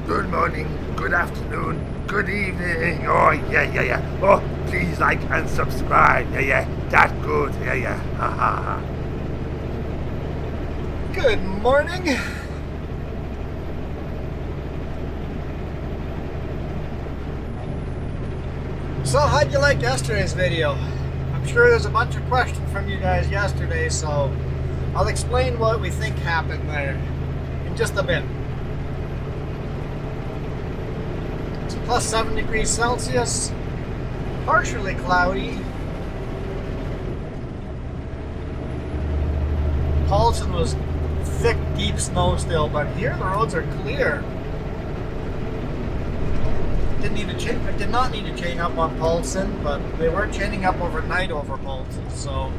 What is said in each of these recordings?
Good morning, good afternoon, good evening. Oh, yeah. Oh, please like and subscribe. Yeah. That good. Yeah. Ha ha. Good morning. So, how'd you like yesterday's video? I'm sure there's a bunch of questions from you guys yesterday, so I'll explain what we think happened there in just a bit. It's plus 7 degrees Celsius, partially cloudy. Paulson was thick, deep snow still, but here the roads are clear. Did not need to chain up on Paulson, but they were chaining up overnight over Paulson, so.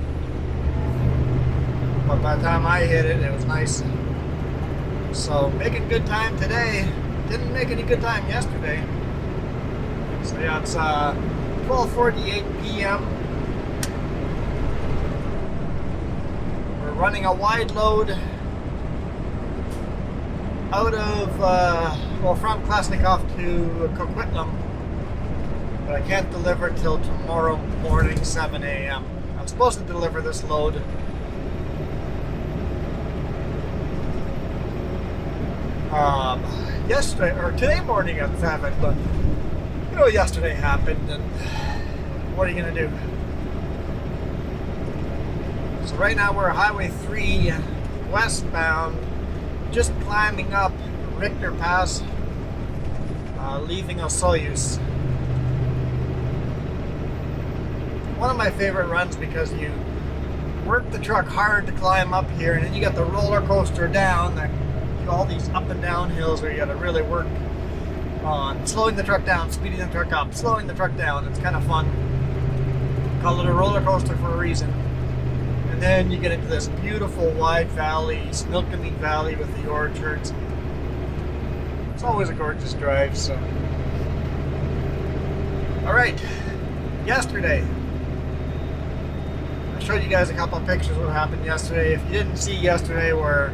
But by the time I hit it, it was nice. So making good time today. Didn't make any good time yesterday. So yeah, it's 12:48 p.m. We're running a wide load out of, from Klasnikoff to Coquitlam, but I can't deliver till tomorrow morning, 7 a.m. I'm supposed to deliver this load yesterday, or today morning at 7, but you know, yesterday happened, and what are you going to do? So right now we're Highway 3 westbound, just climbing up Richter Pass, leaving Osoyoos. One of my favorite runs because you work the truck hard to climb up here, and then you got the roller coaster down, all these up and down hills where you got to really work on slowing the truck down, speeding the truck up, slowing the truck down. It's kind of fun. Call it a roller coaster for a reason. And then you get into this beautiful wide valley, Smilkameen Valley with the orchards. It's always a gorgeous drive, so. Alright, yesterday. I showed you guys a couple of pictures of what happened yesterday. If you didn't see yesterday, where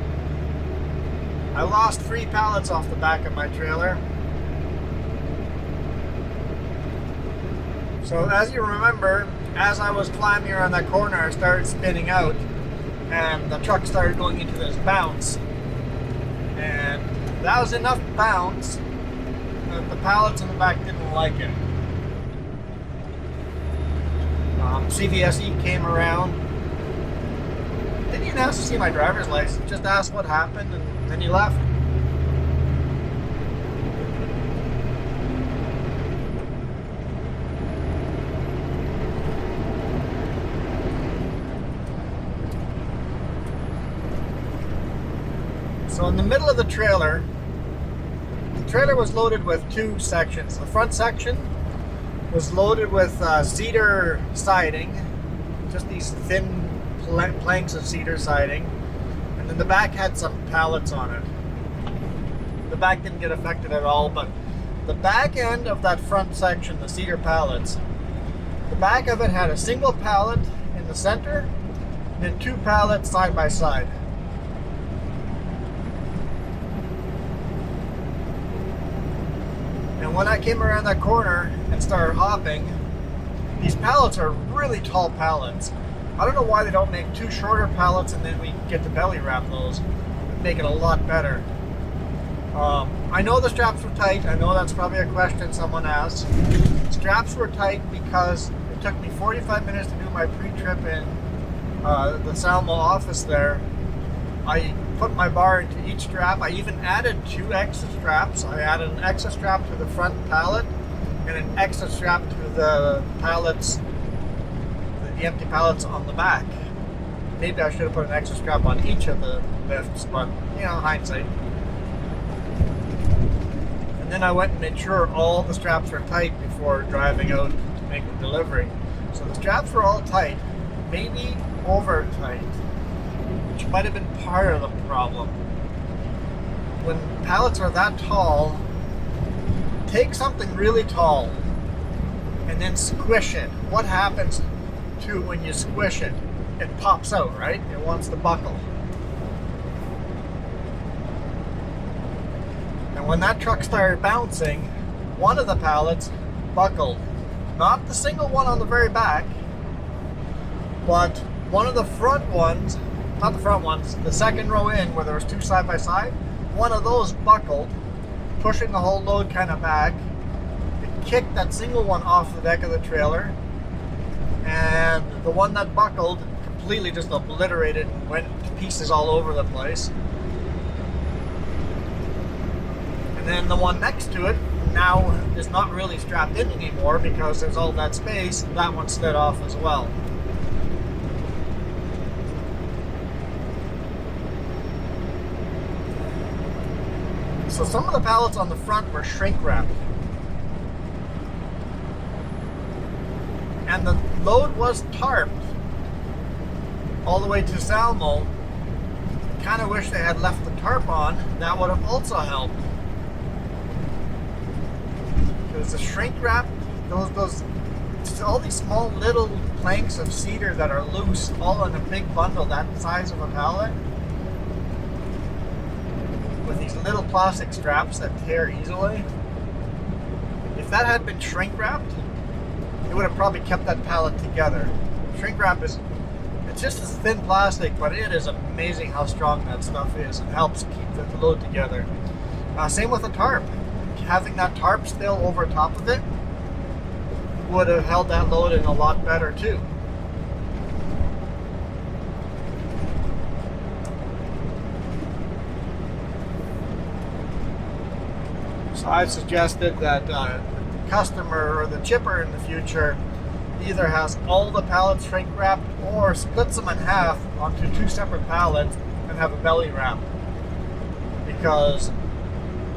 I lost 3 pallets off the back of my trailer. So as you remember, as I was climbing around that corner, I started spinning out, and the truck started going into this bounce. And that was enough bounce that the pallets in the back didn't like it. CVSE came around. Didn't even ask to see my driver's license, just asked what happened, and then he left. So in the middle of the trailer was loaded with 2 sections. The front section was loaded with cedar siding, just these thin planks of cedar siding, and then the back had some pallets on it. The back didn't get affected at all, but the back end of that front section, the cedar pallets, the back of it had a single pallet in the center, and then 2 pallets side by side. And when I came around that corner and started hopping, these pallets are really tall pallets. I don't know why they don't make 2 shorter pallets and then we get to belly wrap those. It'd make it a lot better. I know the straps were tight. I know that's probably a question someone asked. Straps were tight because it took me 45 minutes to do my pre-trip in the Salmo office there. I put my bar into each strap. I even added 2 extra straps. I added an extra strap to the front pallet and an extra strap to the pallets, the empty pallets on the back. Maybe I should have put an extra strap on each of the lifts, but you know, hindsight. And then I went and made sure all the straps were tight before driving out to make the delivery. So the straps were all tight, maybe over tight, which might have been part of the problem. When pallets are that tall, take something really tall and then squish it. What happens to when you squish it? It pops out, right? It wants to buckle. And when that truck started bouncing, one of the pallets buckled. Not the single one on the very back, but one of the front ones, not the front ones, the second row in where there was two side by side, one of those buckled, pushing the whole load kind of back. It kicked that single one off the deck of the trailer, and the one that buckled completely just obliterated and went to pieces all over the place. And then the one next to it now is not really strapped in anymore because there's all that space. That one slid off as well. So some of the pallets on the front were shrink wrapped. And the load was tarped all the way to Salmo. Kind of wish they had left the tarp on. That would have also helped. Because the shrink wrap, those all these small little planks of cedar that are loose, all in a big bundle that size of a pallet, with these little plastic straps that tear easily. If that had been shrink wrapped, it would have probably kept that pallet together. Shrink wrap it's just as thin plastic, but it is amazing how strong that stuff is. It helps keep the load together. Same with the tarp. Having that tarp still over top of it would have held that load in a lot better too. So I've suggested that the customer or the chipper in the future either has all the pallets shrink wrapped or splits them in half onto two separate pallets and have a belly wrap, because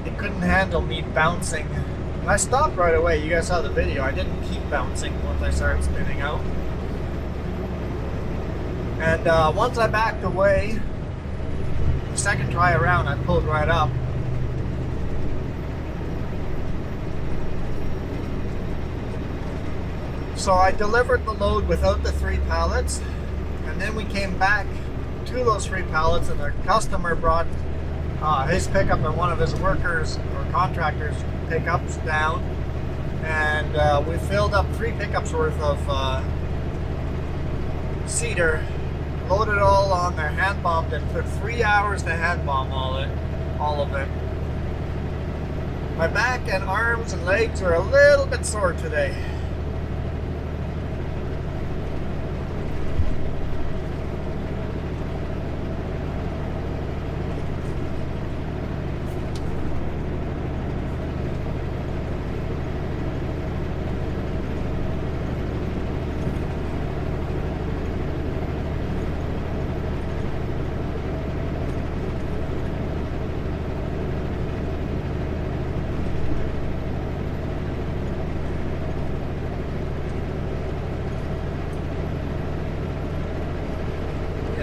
it couldn't handle me bouncing. And I stopped right away. You guys saw the video. I didn't keep bouncing once I started spinning out. And once I backed away, the second try around, I pulled right up. So I delivered the load without the 3 pallets, and then we came back to those 3 pallets, and the customer brought his pickup and one of his workers or contractors pickups down, and we filled up 3 pickups worth of cedar, loaded it all on there, hand bombed it. Took 3 hours to hand bomb all of it. My back and arms and legs are a little bit sore today.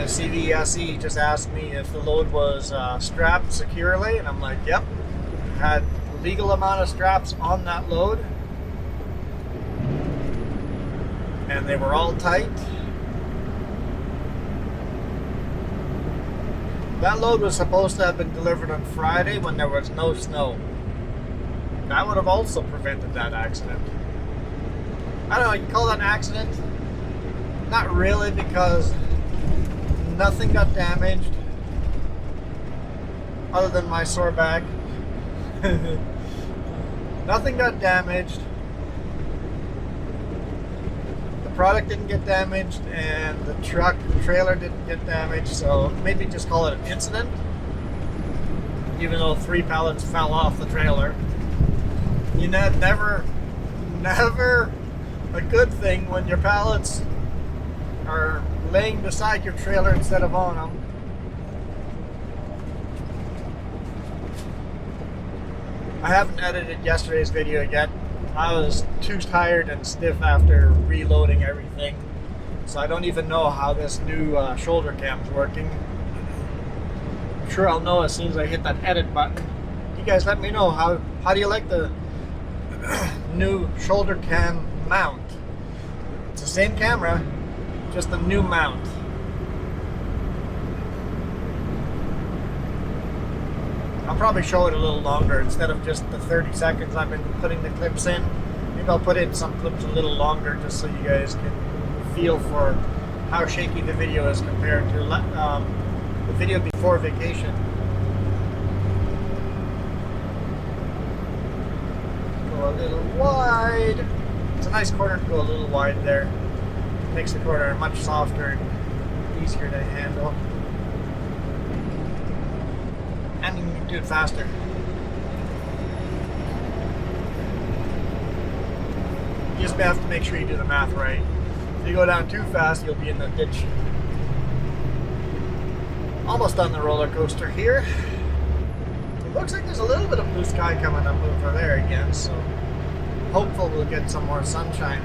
CVSE just asked me if the load was strapped securely, and I'm like, yep. Had legal amount of straps on that load, and they were all tight. That load was supposed to have been delivered on Friday when there was no snow. That would have also prevented that accident. I don't know, you call that an accident? Not really, because nothing got damaged other than my sore back. Nothing got damaged. The product didn't get damaged, and the trailer didn't get damaged, so maybe just call it an incident, even though 3 pallets fell off the trailer. You know, never a good thing when your pallets are laying beside your trailer instead of on them. I haven't edited yesterday's video yet. I was too tired and stiff after reloading everything, so I don't even know how this new shoulder cam's working. I'm sure I'll know as soon as I hit that edit button. You guys let me know, how do you like the new shoulder cam mount? It's the same camera, just a new mount. I'll probably show it a little longer instead of just the 30 seconds I've been putting the clips in. Maybe I'll put in some clips a little longer just so you guys can feel for how shaky the video is compared to the video before vacation. Go a little wide. It's a nice corner to go a little wide there. Makes the corner much softer and easier to handle. And you can do it faster. You just have to make sure you do the math right. If you go down too fast, you'll be in the ditch. Almost on the roller coaster here. It looks like there's a little bit of blue sky coming up over there again, so hopefully we'll get some more sunshine.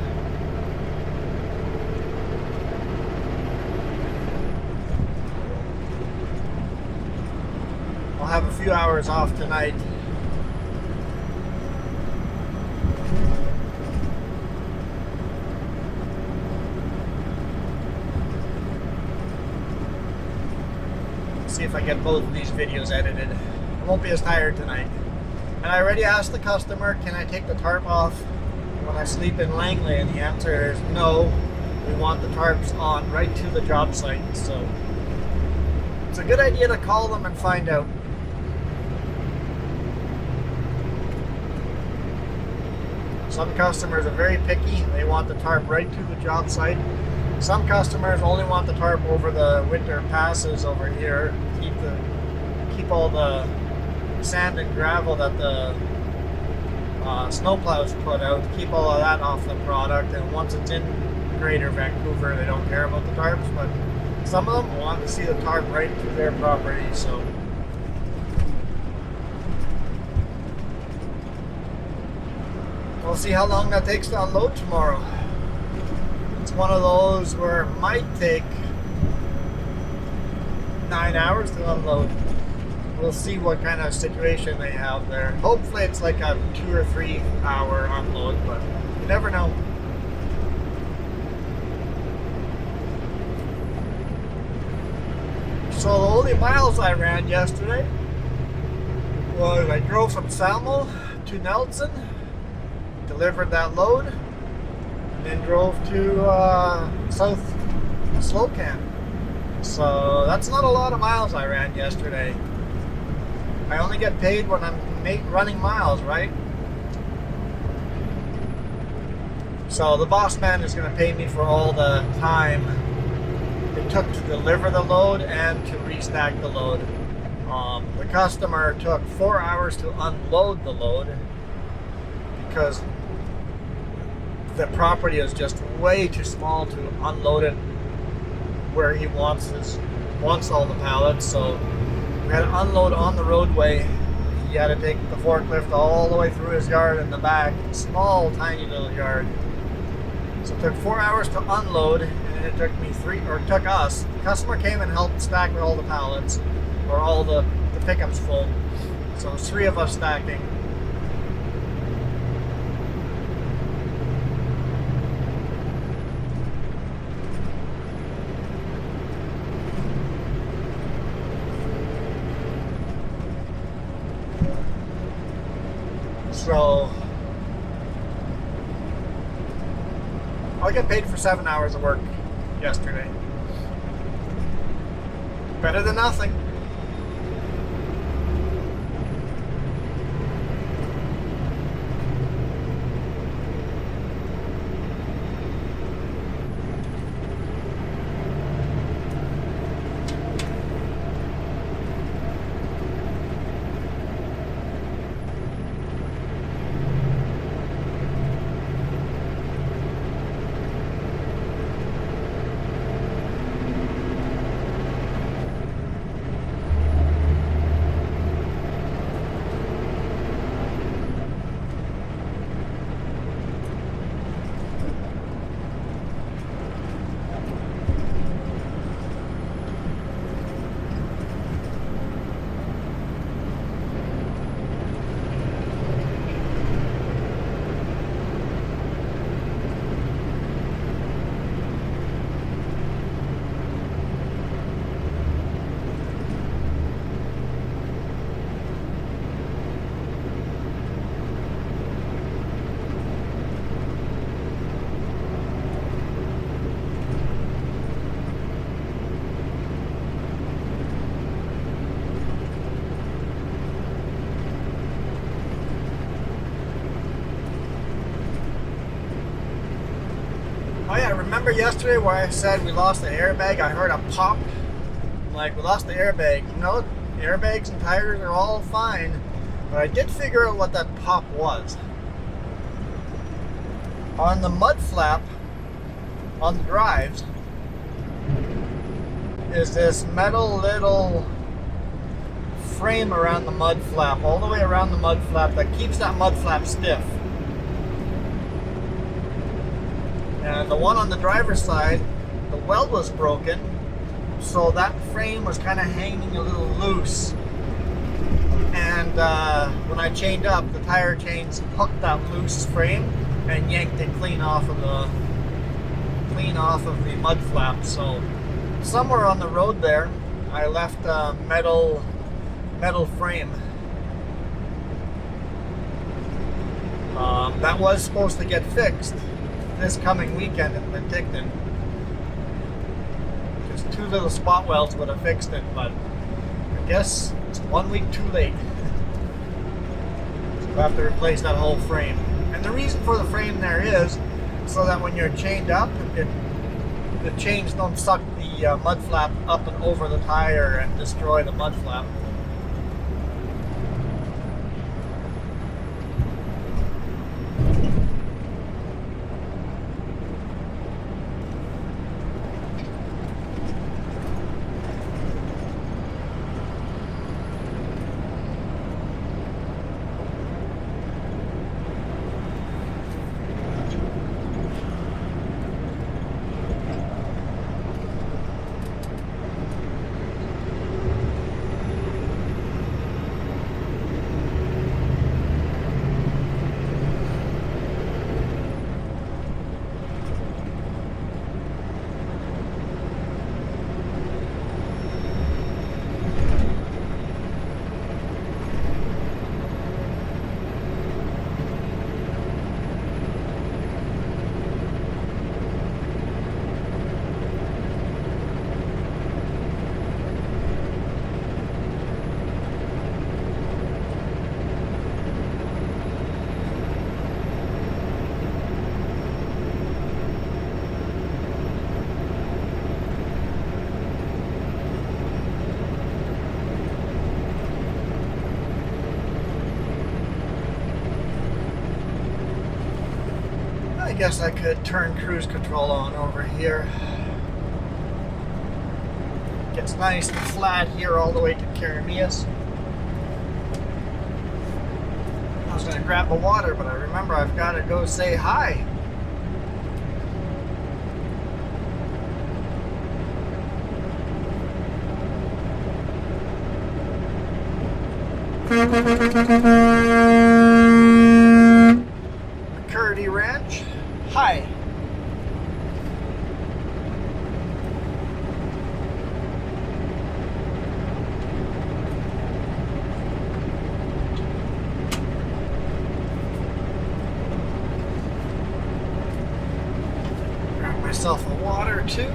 I'll have a few hours off tonight. See if I get both of these videos edited. I won't be as tired tonight. And I already asked the customer, can I take the tarp off when I sleep in Langley? And the answer is no. We want the tarps on right to the job site. So it's a good idea to call them and find out. Some customers are very picky. They want the tarp right to the job site. Some customers only want the tarp over the winter passes over here. Keep all the sand and gravel that the snowplows put out. Keep all of that off the product. And once it's in Greater Vancouver, they don't care about the tarps. But some of them want to see the tarp right to their property. So we'll see how long that takes to unload tomorrow. It's one of those where it might take 9 hours to unload. We'll see what kind of situation they have there. Hopefully it's like a 2 or 3 hour unload, but you never know. So the only miles I ran yesterday was I drove from Salmo to Nelson, delivered that load, and then drove to South Slocan. So that's not a lot of miles I ran yesterday. I only get paid when I'm running miles, right? So the boss man is going to pay me for all the time it took to deliver the load and to restack the load. The customer took 4 hours to unload the load because the property is just way too small to unload it where he wants all the pallets. So we had to unload on the roadway. He had to take the forklift all the way through his yard in the back, small, tiny little yard. So it took 4 hours to unload, and it took took us. The customer came and helped stack all the pallets, or all the pickups full. So it was 3 of us stacking. So I got paid for 7 hours of work yesterday. Better than nothing. remember yesterday where I said we lost the airbag? I heard a pop. Like, we lost the airbag. You know, airbags and tires are all fine. But I did figure out what that pop was. On the mud flap, on the drives, is this metal little frame around the mud flap, all the way around the mud flap, that keeps that mud flap stiff. And the one on the driver's side, the weld was broken, so that frame was kind of hanging a little loose. And when I chained up, the tire chains hooked that loose frame and yanked it clean off of the mud flap. So somewhere on the road there, I left a metal frame. That was supposed to get fixed this coming weekend in Penticton. Just 2 little spot welds would have fixed it, but I guess it's 1 week too late. So we'll have to replace that whole frame. And the reason for the frame there is so that when you're chained up, the chains don't suck the mud flap up and over the tire and destroy the mud flap. I guess I could turn cruise control on over here. Gets nice and flat here all the way to Carameas. I was going to grab the water, but I remember I've got to go say hi. McCurdy Ranch. Hi. Grab myself a water too.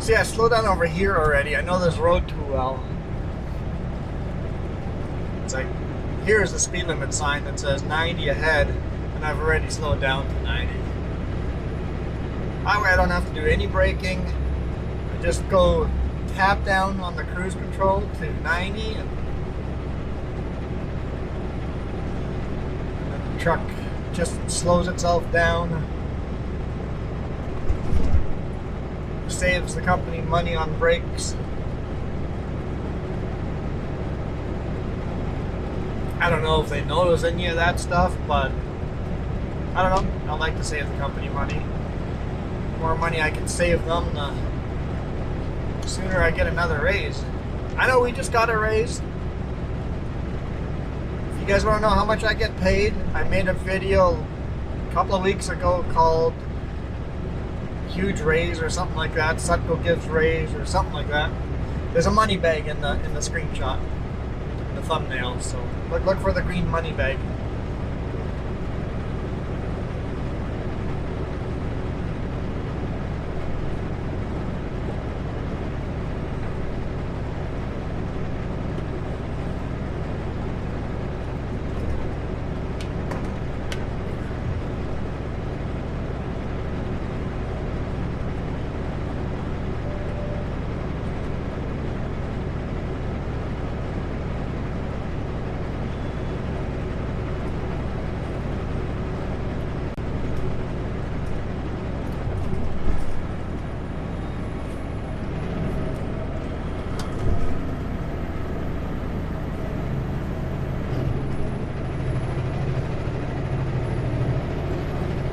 See, I slowed down over here already. I know this road too well. It's like, here's the speed limit sign that says 90 ahead, and I've already slowed down to 90. That way I don't have to do any braking. I just go tap down on the cruise control to 90, and the truck just slows itself down. Saves the company money on brakes. I don't know if they notice any of that stuff, but I don't know. I like to save the company money. The more money I can save them, the sooner I get another raise. I know we just got a raise. If you guys want to know how much I get paid, I made a video couple of weeks ago called Huge Raise or something like that. Sutco Gives Raise or something like that. There's a money bag in the screenshot, the thumbnail. So look for the green money bag.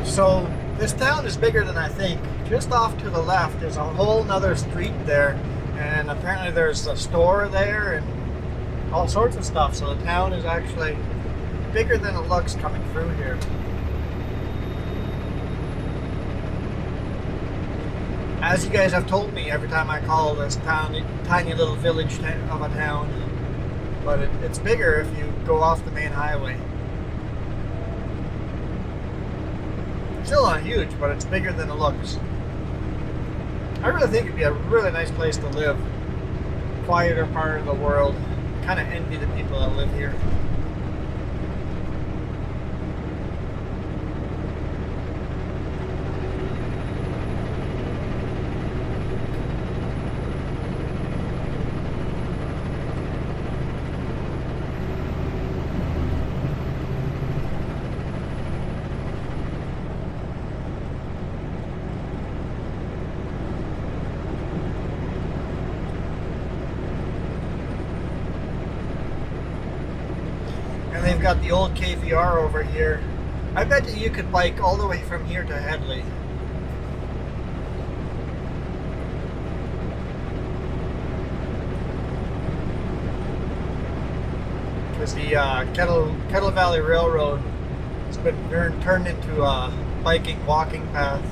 So this town is bigger than I think. Just off to the left, there's a whole nother street there, and apparently there's a store there and all sorts of stuff. So the town is actually bigger than it looks coming through here. As you guys have told me every time I call this town, tiny little village of a town, but it's bigger if you go off the main highway. Still not huge, but it's bigger than it looks. I really think it'd be a really nice place to live. Quieter part of the world. Kind of envy the people that live here. And they've got the old KVR over here. I bet that you could bike all the way from here to Headley. Because the Kettle Valley Railroad has been turned into a biking, walking path.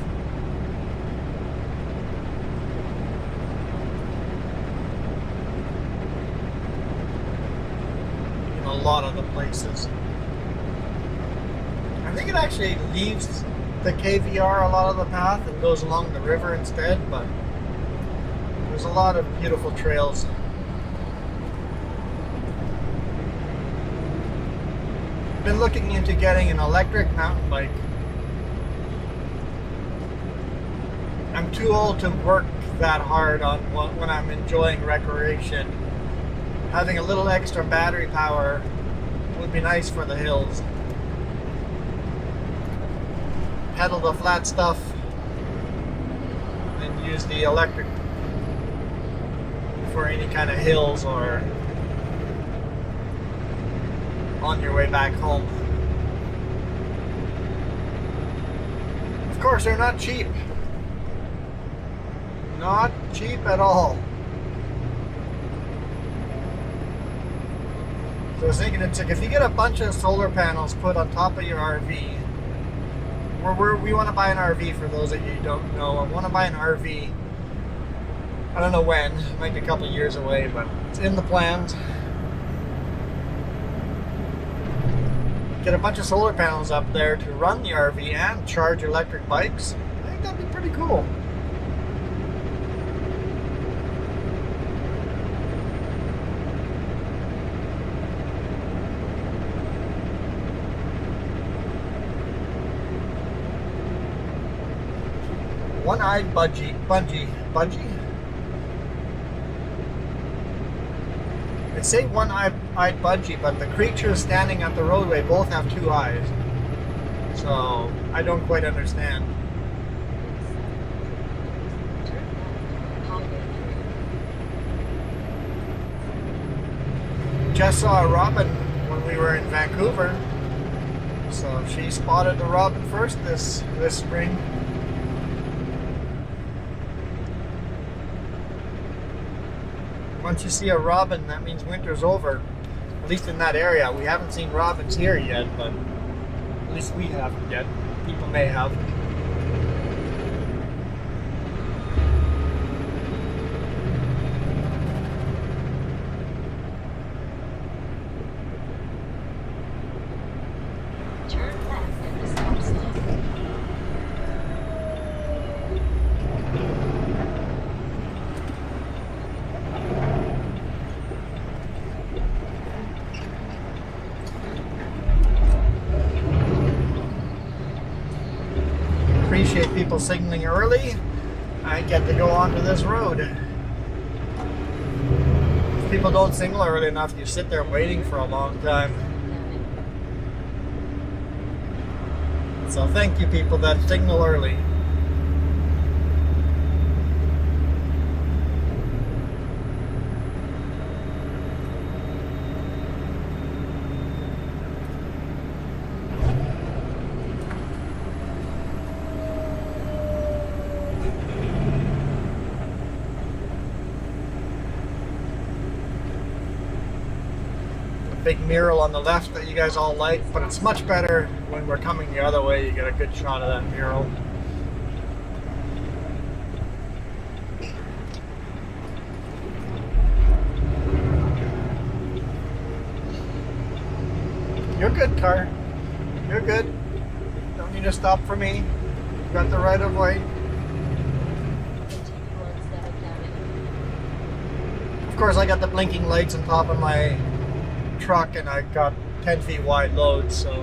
A lot of the places. I think it actually leaves the KVR a lot of the path and goes along the river instead, but there's a lot of beautiful trails. Been looking into getting an electric mountain bike. I'm too old to work that hard on when I'm enjoying recreation. Having a little extra battery power would be nice for the hills. Pedal the flat stuff and use the electric for any kind of hills or on your way back home. Of course, they're not cheap. Not cheap at all. So I was thinking, it's like if you get a bunch of solar panels put on top of your RV, we want to buy an RV for those of you who don't know. I want to buy an RV. I don't know when, it might be a couple of years away, but it's in the plans. Get a bunch of solar panels up there to run the RV and charge electric bikes. I think that'd be pretty cool. One-eyed bungee. They say one-eyed budgie, but the creatures standing at the roadway both have two eyes. So I don't quite understand. Just saw a robin when we were in Vancouver. So she spotted the robin first this spring. Once you see a robin, that means winter's over. At least in that area. We haven't seen robins here yet, but at least we haven't yet. people may have. Turn left at the stop sign. Appreciate people signaling early. I get to go onto this road. If people don't signal early enough, you sit there waiting for a long time. So thank you people that signal early. Big mural on the left that you guys all like, but it's much better when we're coming the other way. You get a good shot of that mural. You're good, car. You're good. Don't need to stop for me. You got the right of way. Continue on 7 Of Of course, I got the blinking lights on top of my truck, and I got 10 feet wide loads, so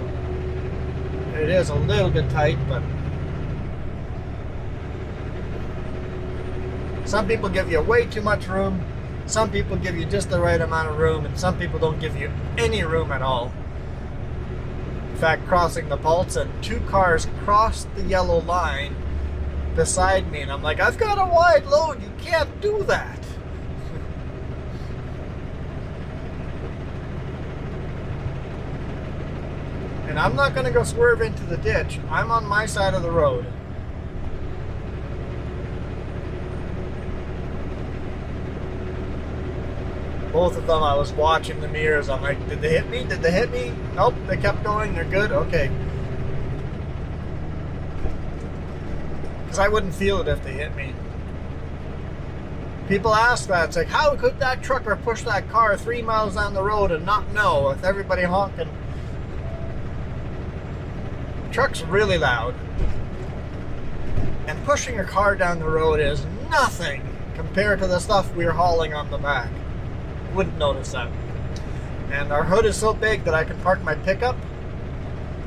it is a little bit tight, but some people give you way too much room, some people give you just the right amount of room, and some people don't give you any room at all. In fact, crossing the Pallet, 2 cars crossed the yellow line beside me, and I'm like, I've got a wide load, you can't do that. And I'm not going to go swerve into the ditch. I'm on my side of the road. Both of them, I was watching the mirrors. I'm like, did they hit me? Did they hit me? Nope, they kept going. They're good? Okay. Because I wouldn't feel it if they hit me. People ask that. It's like, how could that trucker push that car 3 miles down the road and not know with everybody honking? Truck's really loud, and pushing a car down the road is nothing compared to the stuff we're hauling on the back. Wouldn't notice that. And our hood is so big that I can park my pickup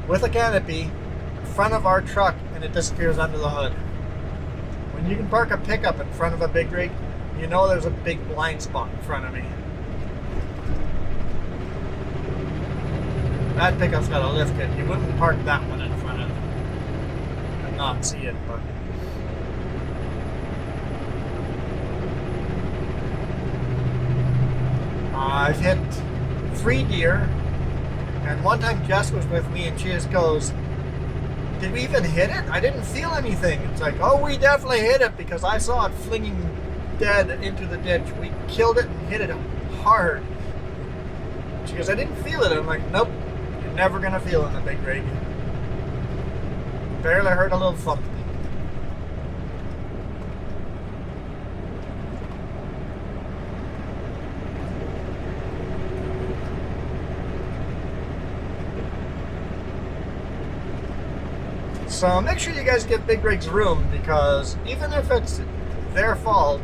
with a canopy in front of our truck and it disappears under the hood. When you can park a pickup in front of a big rig, you know there's a big blind spot in front of me. That pickup's got a lift kit. You wouldn't park that one in front of it and not see it, but I've hit 3 deer, and one time Jess was with me and she just goes, did we even hit it? I didn't feel anything. It's like, oh, we definitely hit it because I saw it flinging dead into the ditch. We killed it and hit it hard. She goes, I didn't feel it. I'm like, nope. Never gonna feel in the big rig. Barely heard a little thump. So make sure you guys give big rigs room, because even if it's their fault,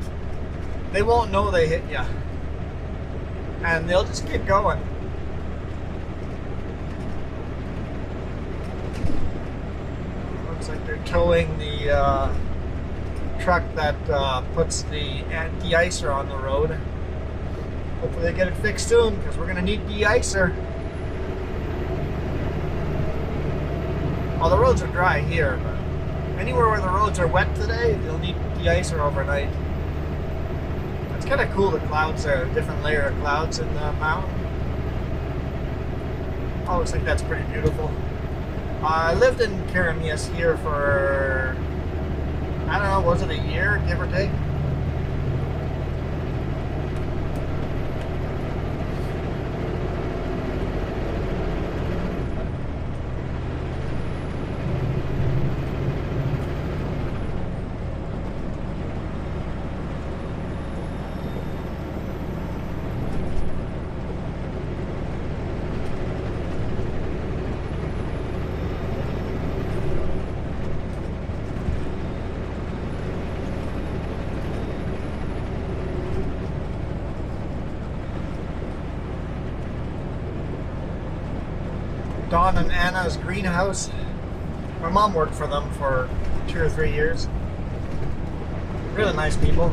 they won't know they hit you. And they'll just keep going. Like they're towing the truck that puts the de-icer on the road. Hopefully they get it fixed soon, because we're going to need de-icer. Well, the roads are dry here, but anywhere where the roads are wet today, they'll need de-icer overnight. It's kind of cool, the clouds there, a different layer of clouds in the mountain. I always think that's pretty beautiful. I lived in Karamias here for, I don't know, was it a year, give or take? Don and Anna's greenhouse. My mom worked for them for 2 or 3 years. Really nice people.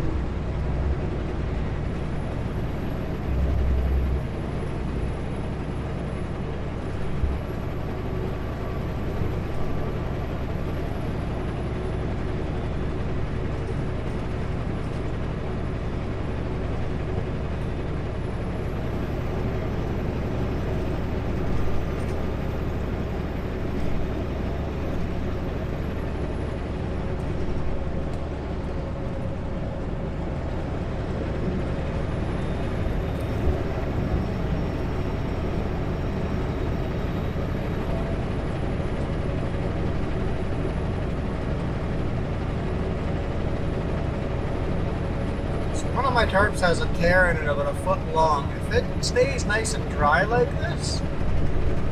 One of my tarps has a tear in it about 1 foot long. If it stays nice and dry like this,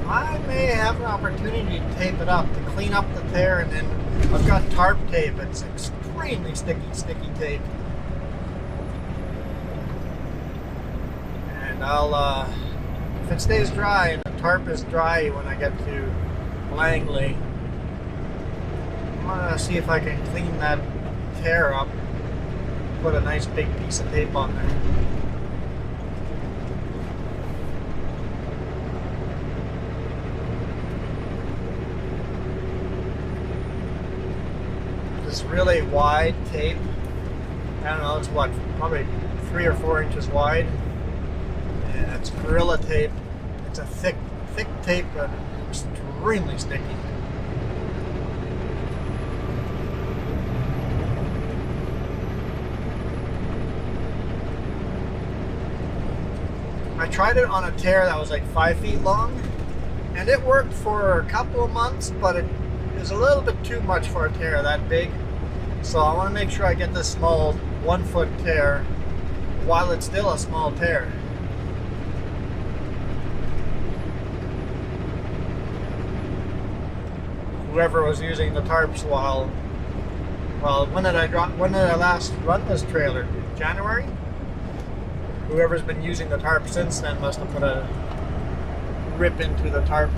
I may have an opportunity to tape it up, to clean up the tear, and then I've got tarp tape. It's extremely sticky tape. And I'll, if it stays dry and the tarp is dry when I get to Langley, I'm gonna see if I can clean that tear up. Put a nice big piece of tape on there. This really wide tape, I don't know, it's what, probably 3 or 4 inches wide. And it's Gorilla tape. It's a thick tape, but extremely sticky. I tried it on a tear that was like 5 feet long, and it worked for a couple of months, but it is a little bit too much for a tear that big. So I want to make sure I get this small 1 foot tear while it's still a small tear. Whoever was using the tarps when did I last run this trailer? January? Whoever's been using the tarp since then must have put a rip into the tarp.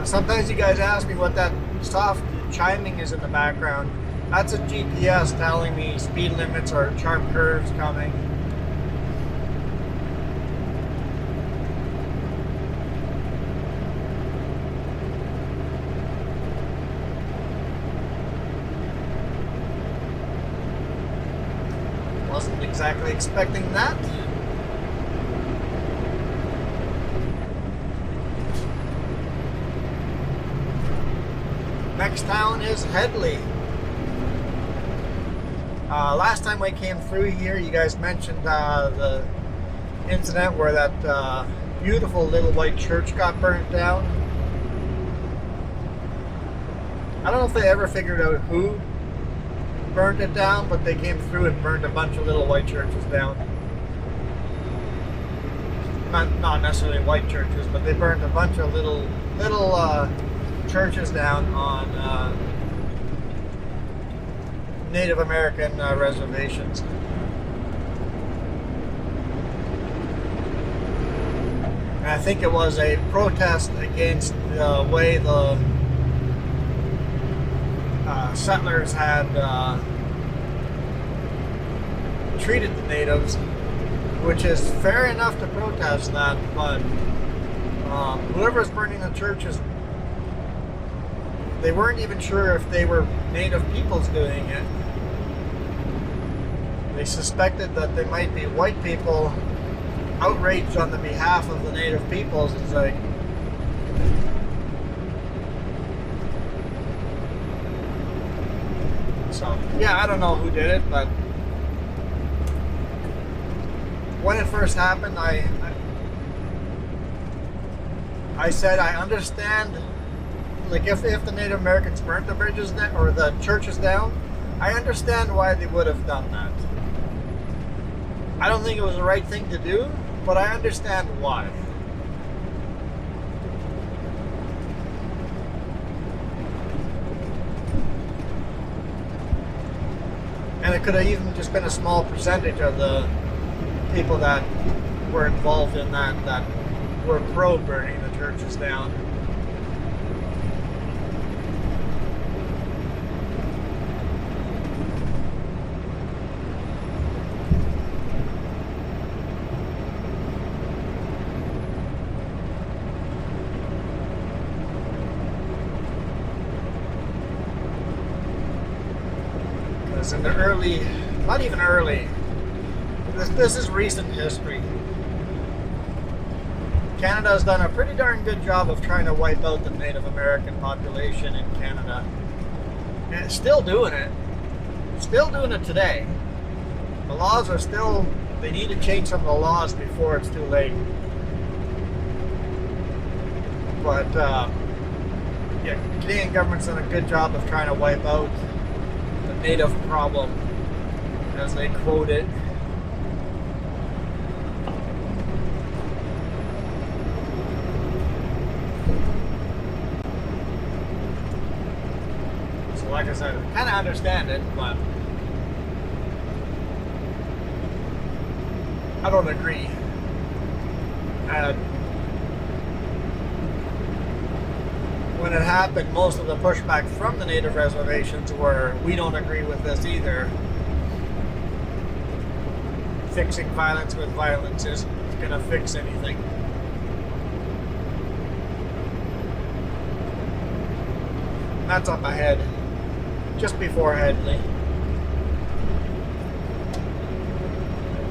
Sometimes you guys ask me what that soft chiming is in the background. That's a GPS telling me speed limits or sharp curves coming. Wasn't exactly expecting that. Next town is Headley. Last time I came through here, you guys mentioned the incident where that beautiful little white church got burnt down. I don't know if they ever figured out who burned it down, but they came through and burned a bunch of little white churches down. Not necessarily white churches, but they burned a bunch of little churches down on Native American reservations. And I think it was a protest against the way the settlers had treated the natives, which is fair enough to protest that, but whoever's burning the churches, they weren't even sure if they were native peoples doing it. They suspected that they might be white people outraged on the behalf of the native peoples. It's like, So, yeah, I don't know who did it, but when it first happened, I said I understand, like if the Native Americans burnt the bridges down, or the churches down, I understand why they would have done that. I don't think it was the right thing to do, but I understand why. And it could have even just been a small percentage of the people that were involved in that were pro burning the churches down. Because in the early, not even early, this is recent history. Canada has done a pretty darn good job of trying to wipe out the Native American population in Canada. And it's still doing it. Still doing it today. The laws are still, they need to change some of the laws before it's too late. But, yeah, Canadian government's done a good job of trying to wipe out the Native problem, as they quote it. Like I said, I kind of understand it, but I don't agree. When it happened, most of the pushback from the native reservations were, we don't agree with this either. Fixing violence with violence isn't going to fix anything. And that's up ahead. Just before Headley.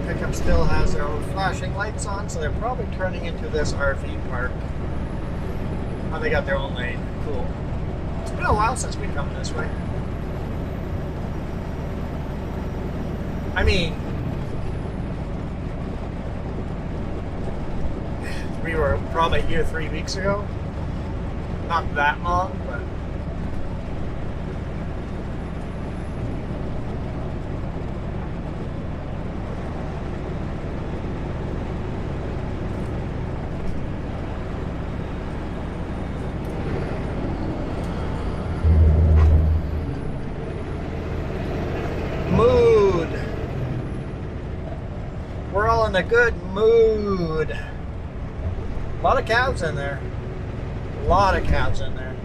Pickup still has their own flashing lights on, so they're probably turning into this RV park. Oh, they got their own lane. Cool. It's been a while since we come this way. I mean, we were probably here 3 weeks ago. Not that long, but mood. We're all in a good mood. A lot of calves in there. A lot of calves in there.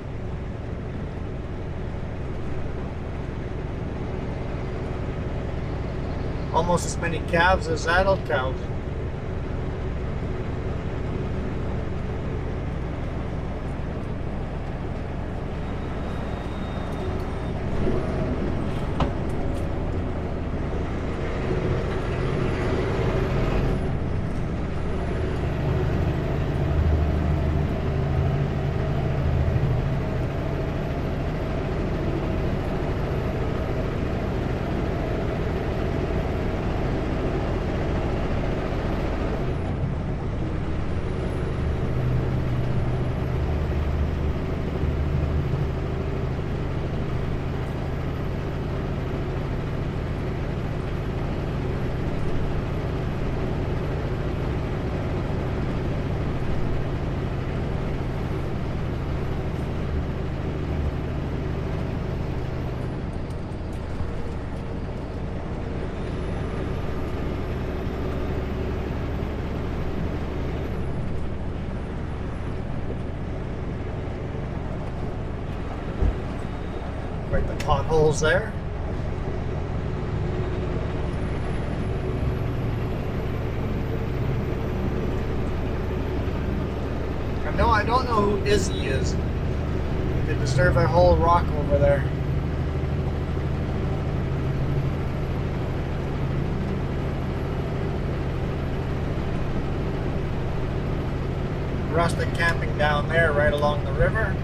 Almost as many calves as adult cows. Right, the potholes there. No, I don't know who Izzy is. They deserve a whole rock over there. Rustic camping down there right along the river.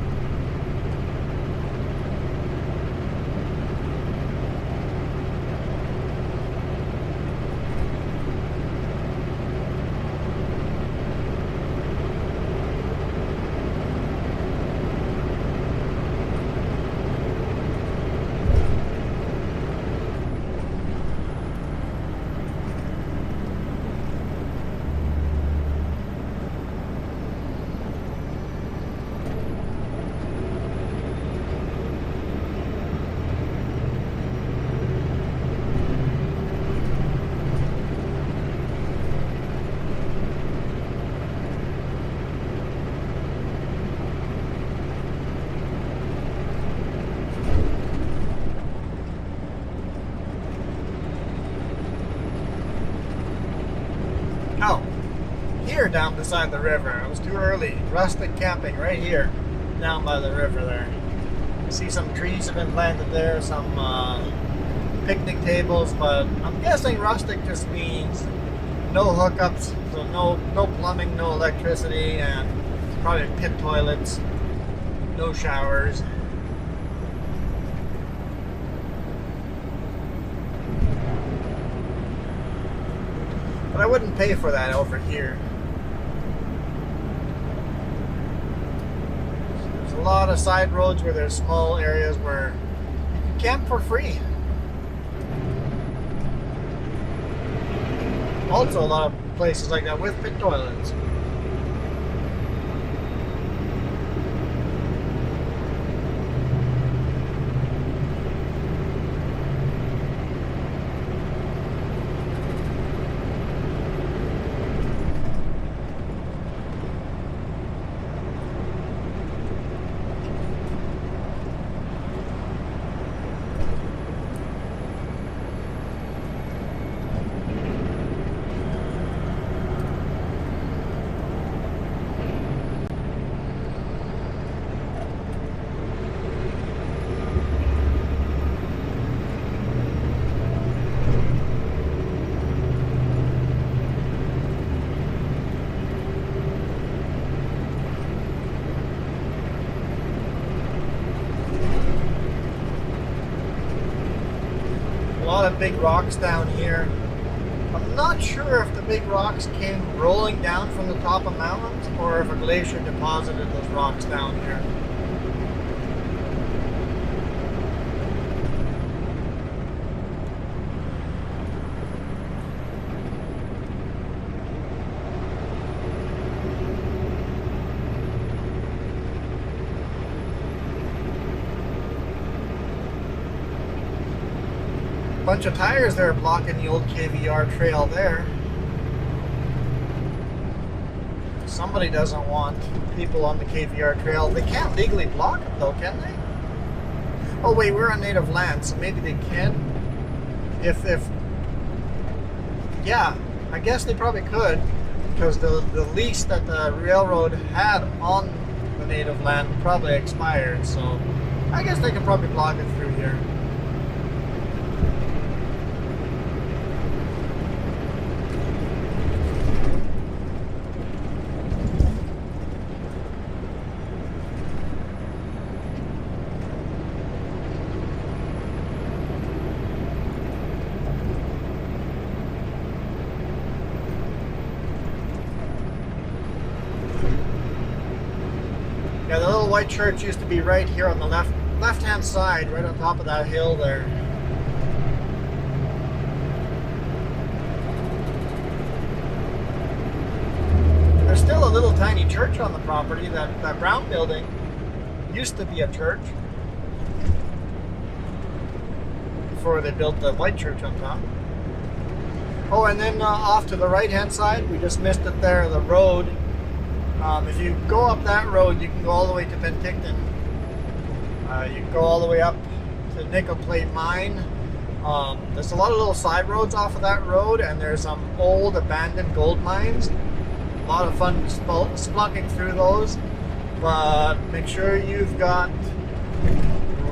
down beside the river. It was too early. Rustic camping right here, down by the river there. You see some trees have been planted there, some picnic tables, but I'm guessing rustic just means no hookups, so no plumbing, no electricity, and probably pit toilets, no showers. But I wouldn't pay for that over here. There's a lot of side roads where there's small areas where you can camp for free. Also a lot of places like that with pit toilets. A lot of big rocks down here. I'm not sure if the big rocks came rolling down from the top of mountains or if a glacier deposited those rocks down here. Bunch of tires there blocking the old KVR trail there. Somebody doesn't want people on the KVR trail. They can't legally block it though, can they? Oh wait, we're on native land, so maybe they can. If yeah, I guess they probably could, because the lease that the railroad had on the native land probably expired, so I guess they could probably block it through here. Yeah, the little white church used to be right here on the left-hand side, right on top of that hill there. There's still a little tiny church on the property. That brown building used to be a church before they built the white church on top. Oh, and then off to the right-hand side, we just missed it there, the road. If you go up that road, you can go all the way to Penticton. You can go all the way up to Nickel Plate Mine. There's a lot of little side roads off of that road, and there's some old abandoned gold mines. A lot of fun spelunking through those, but make sure you've got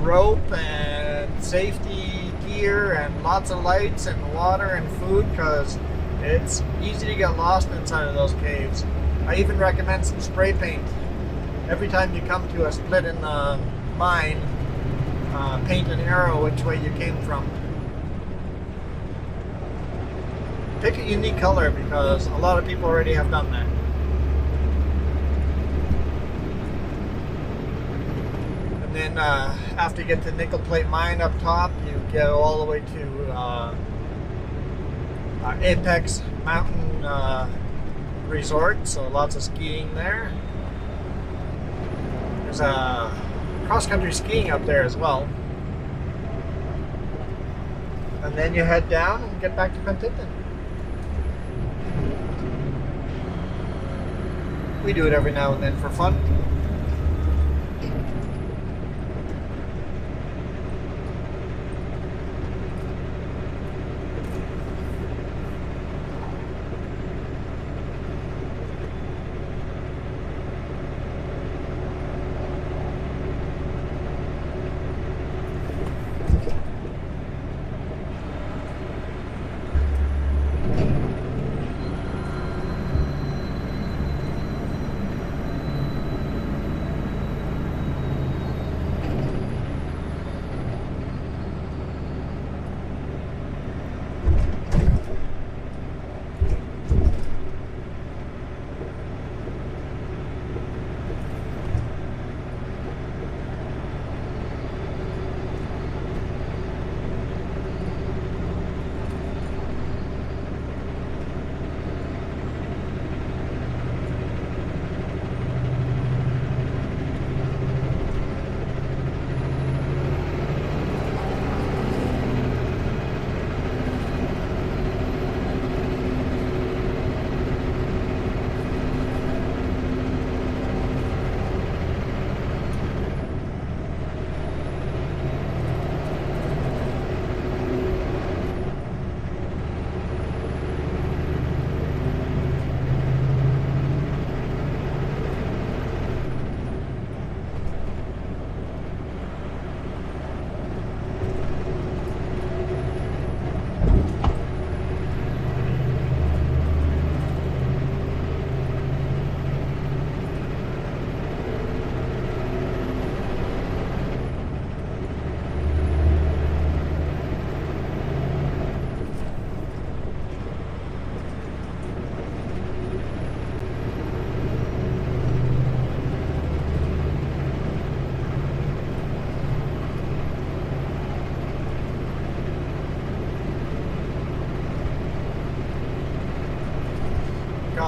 rope and safety gear and lots of lights and water and food, because it's easy to get lost inside of those caves. I even recommend some spray paint. Every time you come to a split in the mine, paint an arrow which way you came from. Pick a unique color, because a lot of people already have done that. And then after you get to Nickel Plate Mine up top, you go all the way to Apex Mountain Resort, so lots of skiing there. There's a cross-country skiing up there as well. And then you head down and get back to Penticton. We do it every now and then for fun.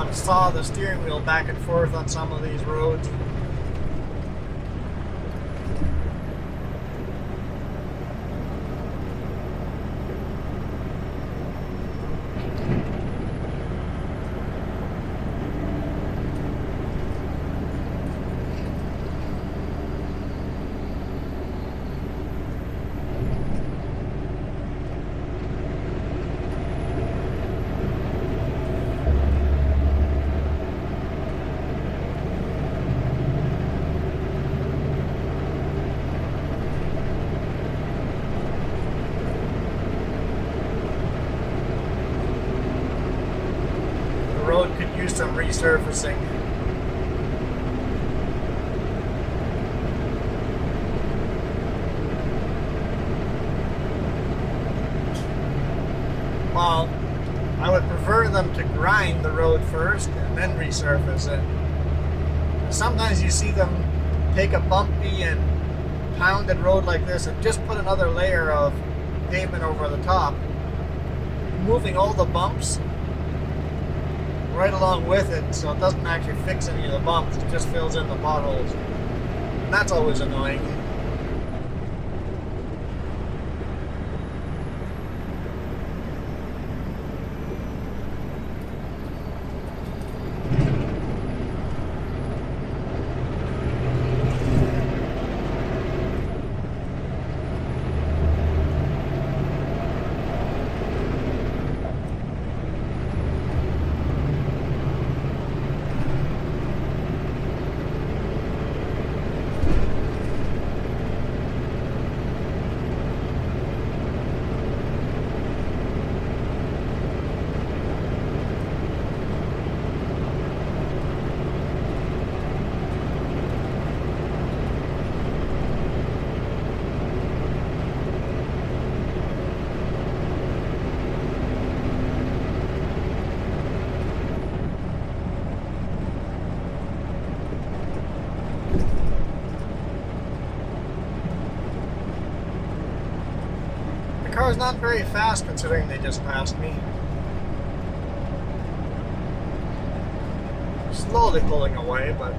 gotta saw the steering wheel back and forth on some of these roads. Road could use some resurfacing. Well, I would prefer them to grind the road first and then resurface it. Sometimes you see them take a bumpy and pounded road like this and just put another layer of pavement over the top, moving all the bumps right along with it, so it doesn't actually fix any of the bumps, it just fills in the potholes. And that's always annoying. The car's not very fast considering they just passed me. Slowly pulling away, but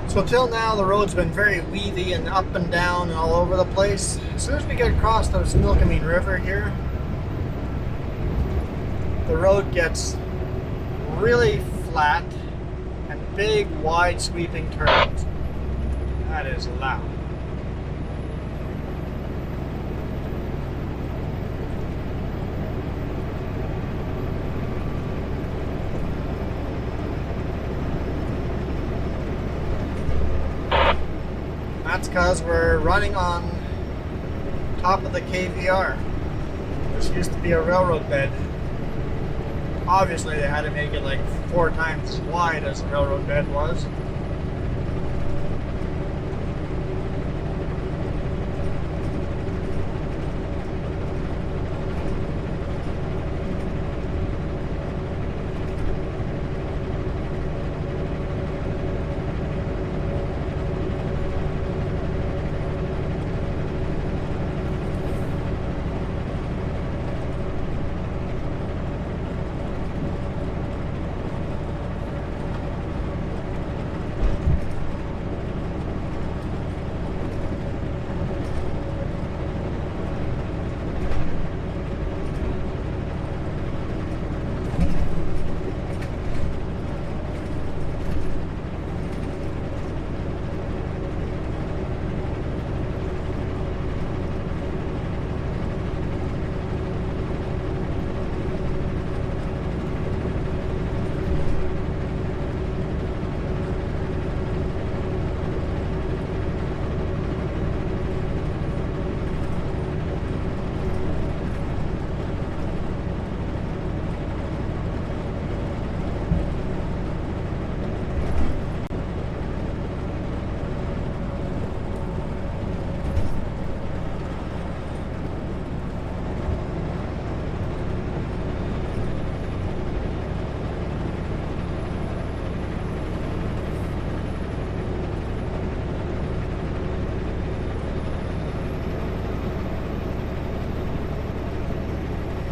so till now the road's been very weavy and up and down and all over the place. As soon as we get across the Smilkameen River here, the road gets really flat and big wide sweeping turns. That is loud. That's because we're running on top of the KVR. This used to be a railroad bed. Obviously they had to make it like 4 times as wide as the railroad bed was.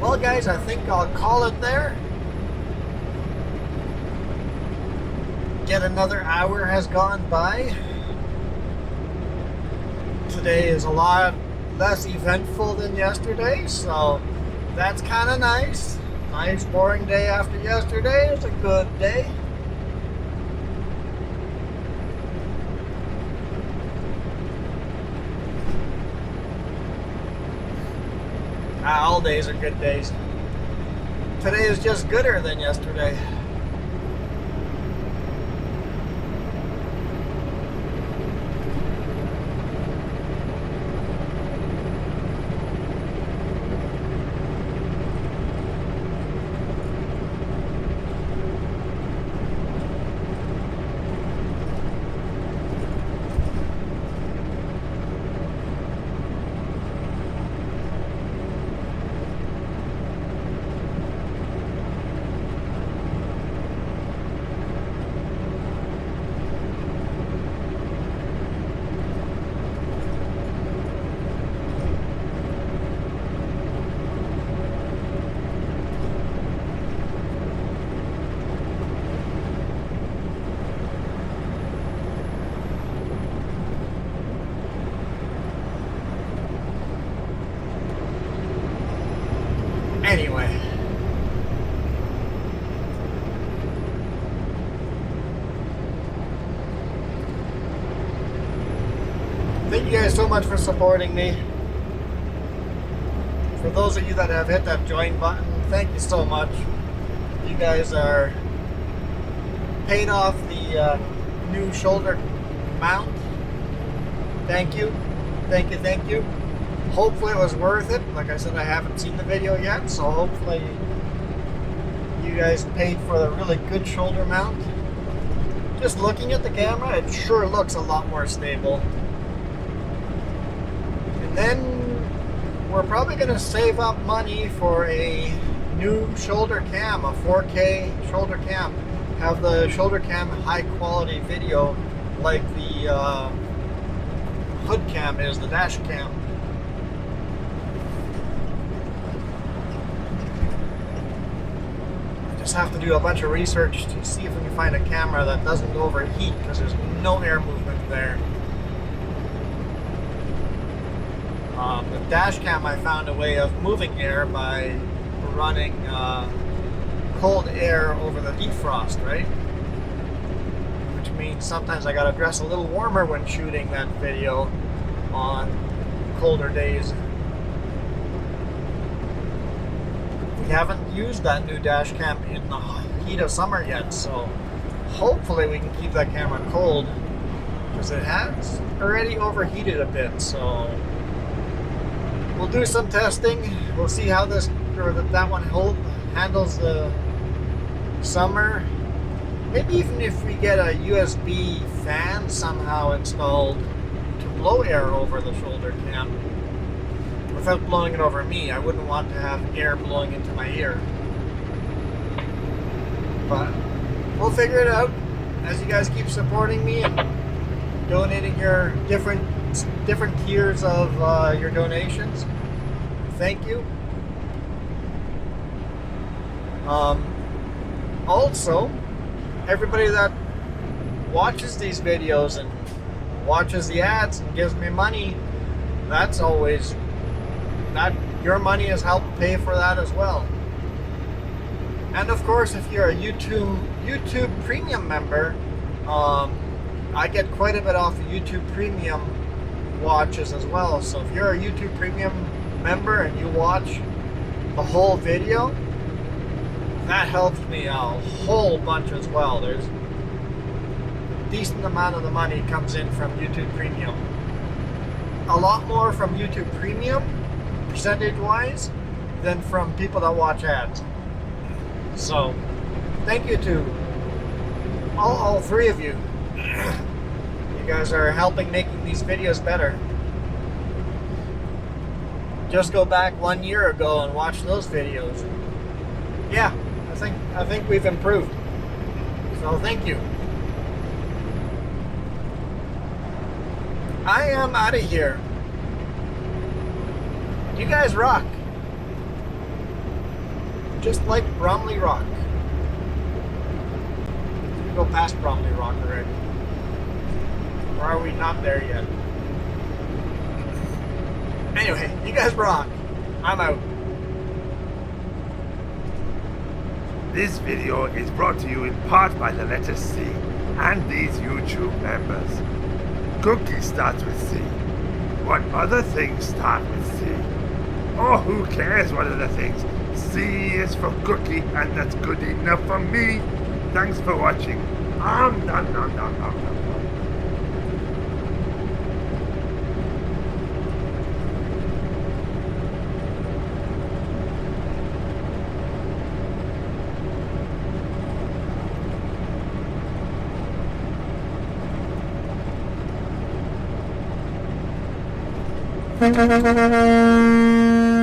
Well, guys, I think I'll call it there. Yet another hour has gone by. Today is a lot less eventful than yesterday, so that's kind of nice. Nice boring day after yesterday is a good day. All days are good days. Today is just gooder than yesterday. Anyway, thank you guys so much for supporting me. For those of you that have hit that join button, thank you so much. You guys are paid off the new shoulder mount. Thank you. Thank you, thank you. Hopefully it was worth it. Like I said, I haven't seen the video yet, so hopefully you guys paid for the really good shoulder mount. Just looking at the camera, it sure looks a lot more stable. And then we're probably going to save up money for a new shoulder cam, a 4K shoulder cam. Have the shoulder cam high quality video like the hood cam is, the dash cam. Just have to do a bunch of research to see if we can find a camera that doesn't overheat, because there's no air movement there. The dash cam, I found a way of moving air by running cold air over the defrost, right? Which means sometimes I gotta dress a little warmer when shooting that video on colder days. We haven't used that new dash cam in the heat of summer yet, so hopefully we can keep that camera cold, because it has already overheated a bit. So we'll do some testing. We'll see how this or that one handles the summer. Maybe even if we get a USB fan somehow installed to blow air over the shoulder cam without blowing it over me. I wouldn't want to have air blowing into my ear. But we'll figure it out as you guys keep supporting me and donating your different tiers of your donations. Thank you. Also, everybody that watches these videos and watches the ads and gives me money, that's always that your money has helped pay for that as well. And of course, if you're a YouTube Premium member, I get quite a bit off of YouTube Premium watches as well. So if you're a YouTube Premium member and you watch the whole video, that helps me a whole bunch as well. There's a decent amount of the money comes in from YouTube Premium. A lot more from YouTube Premium, percentage-wise, than from people that watch ads. So, thank you to all three of you. You guys are helping making these videos better. Just go back 1 year ago and watch those videos. Yeah, I think we've improved. So thank you. I am out of here. You guys rock. just like Bromley Rock. Did we go past Bromley Rock already? Or are we not there yet? Anyway, you guys rock. I'm out. This video is brought to you in part by the letter C and these YouTube members. Cookie starts with C. What other things start with C? Oh, who cares what other things? C is for cookie, and that's good enough for me. Thanks for watching. Nom nom nom nom nom nom. Thank you.